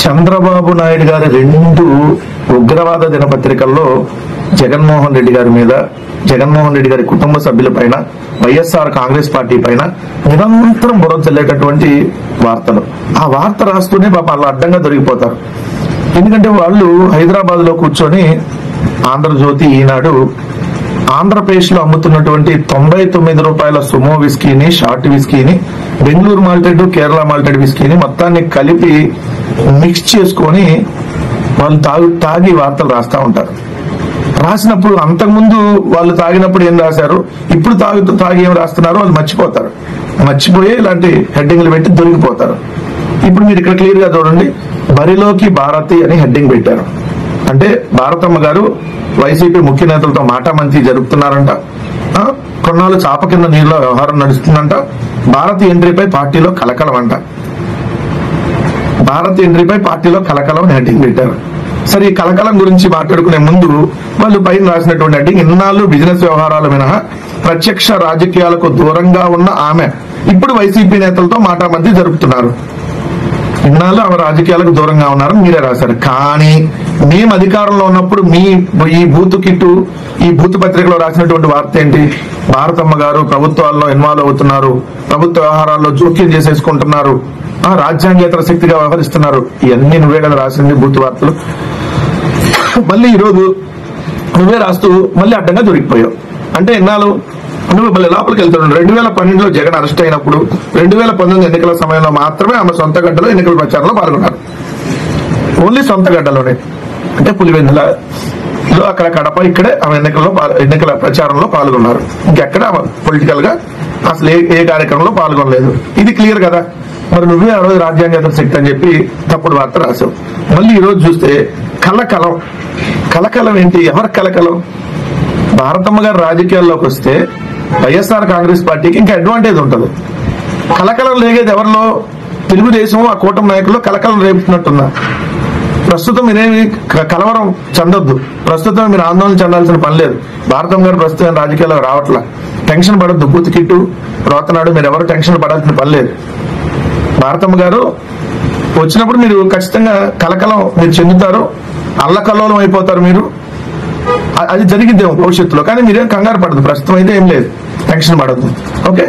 చంద్రబాబు నాయుడు గారి 2 ఉగ్రవాద దినపత్రికల్లో జగన్మోహన్ రెడ్డి గారి మీద, జగన్మోహన్ రెడ్డి గారి కుటుంబ సభ్యుల పైన, వైఎస్ఆర్ కాంగ్రెస్ పార్టీ పైన నిరంతరం బురద చల్లేటటువంటి వార్తలు. ఆ వార్త రాస్తూనే పాప వాళ్ళు అడ్డంగా దొరికిపోతారు. ఎందుకంటే వాళ్ళు హైదరాబాద్ లో కూర్చొని ఆంధ్రజ్యోతి, ఈనాడు ఆంధ్రప్రదేశ్ లో అమ్ముతున్నటువంటి 99 రూపాయల సుమో విస్కీని, షార్ట్ విస్కీని, బెంగళూరు మాల్టెడ్, కేరళ మాల్టెడ్ విస్కీని మొత్తాన్ని కలిపి మిక్స్ చేసుకొని వాళ్ళు తాగి వార్తలు రాస్తా ఉంటారు. రాసినప్పుడు అంతకుముందు వాళ్ళు తాగినప్పుడు ఏం రాశారు, ఇప్పుడు తాగి ఏం రాస్తున్నారో వాళ్ళు మర్చిపోతారు. మర్చిపోయి ఇలాంటి హెడ్డింగ్లు పెట్టి దొరికిపోతారు. ఇప్పుడు మీరు ఇక్కడ క్లియర్ గా చూడండి, బరిలోకి భారతి అని హెడ్డింగ్ పెట్టారు. అంటే భారతమ్మ గారు వైసీపీ ముఖ్య నేతలతో మాటామంతి జరుపుతున్నారంట. కొన్నాళ్ళు చాప కింద నీళ్ళ వ్యవహారం నడుస్తుందంట. భారతి ఎంట్రీపై పార్టీలో కలకలం అంట. భారతి ఎంట్రీపై పార్టీలో కలకలం హెడ్డింగ్ పెట్టారు. సరే, ఈ కలకలం గురించి మాట్లాడుకునే ముందు వాళ్ళు పైన రాసినటువంటి హెడ్డింగ్, ఇన్నాళ్ళు బిజినెస్ వ్యవహారాలు మినహా ప్రత్యక్ష రాజకీయాలకు దూరంగా ఉన్న ఆమె ఇప్పుడు వైసీపీ నేతలతో మాటామంతి జరుపుతున్నారు. ఇన్నాళ్ళు ఆమె రాజకీయాలకు దూరంగా ఉన్నారని మీరే రాశారు. కానీ మేము అధికారంలో ఉన్నప్పుడు మీ ఈ బూతు కిట్టు, ఈ బూతు పత్రికలో రాసినటువంటి వార్త ఏంటి, భారతమ్మ గారు ప్రభుత్వాల్లో ఇన్వాల్వ్ అవుతున్నారు, ప్రభుత్వ వ్యవహారాల్లో జోక్యం చేసేసుకుంటున్నారు, రాజ్యాంగేతర శక్తిగా వ్యవహరిస్తున్నారు. ఇవన్నీ నువ్వే కదా రాసింది బూతు వార్తలు. మళ్ళీ ఈరోజు నువ్వే రాస్తూ మళ్ళీ అడ్డంగా దొరికిపోయావు. అంటే ఎన్నాళ్ళు నువ్వు మళ్ళీ లోపలికి వెళ్తున్నాడు. 2012లో జగన్ అరెస్ట్ అయినప్పుడు 2019 ఎన్నికల సమయంలో మాత్రమే ఆమె సొంత గడ్డలో ఎన్నికల ప్రచారంలో పాల్గొన్నారు. ఓన్లీ సొంత గడ్డలోనే, అంటే పులివెందులో, అక్కడ కడప, ఇక్కడే ఆమె ఎన్నికల ప్రచారంలో పాల్గొన్నారు. ఇంకెక్కడ పొలిటికల్ గా అసలు ఏ కార్యక్రమంలో పాల్గొనలేదు. ఇది క్లియర్ కదా. మరి నువ్వే ఆ రోజు రాజ్యాంగేతర శక్తి అని చెప్పి తప్పుడు వార్త రాసావు. మళ్ళీ ఈ రోజు చూస్తే కలకలం. కలకలం ఏంటి? ఎవరి కలకలం? భారతమ్మ గారు రాజకీయాల్లోకి వస్తే వైఎస్ఆర్ కాంగ్రెస్ పార్టీకి ఇంకా అడ్వాంటేజ్ ఉంటుంది. కలకలం రేగేది ఎవరిలో? తెలుగుదేశం, ఆ కూటమి నాయకుల్లో కలకలం రేపుతున్నట్టున్నా. ప్రస్తుతం మీరేమి కలవరం చెందొద్దు. ప్రస్తుతం మీరు ఆందోళన చెందాల్సిన పని లేదు. భారతమ్మ గారు ప్రస్తుతం రాజకీయాల్లో రావట్లా. టెన్షన్ పడద్దు. బూతుకిట్టు రోతనాడు మీరు ఎవరు టెన్షన్ పడాల్సిన పని లేదు. భారతమ్మ గారు వచ్చినప్పుడు మీరు ఖచ్చితంగా కలకలం మీరు చెందుతారు, అల్లకల్లోలం అయిపోతారు మీరు. అది జరిగిద్దేమో భవిష్యత్తులో, కానీ మీరేం కంగారు పడదు. ప్రస్తుతం అయితే ఏం లేదు, టెన్షన్ పడద్దు. ఓకే.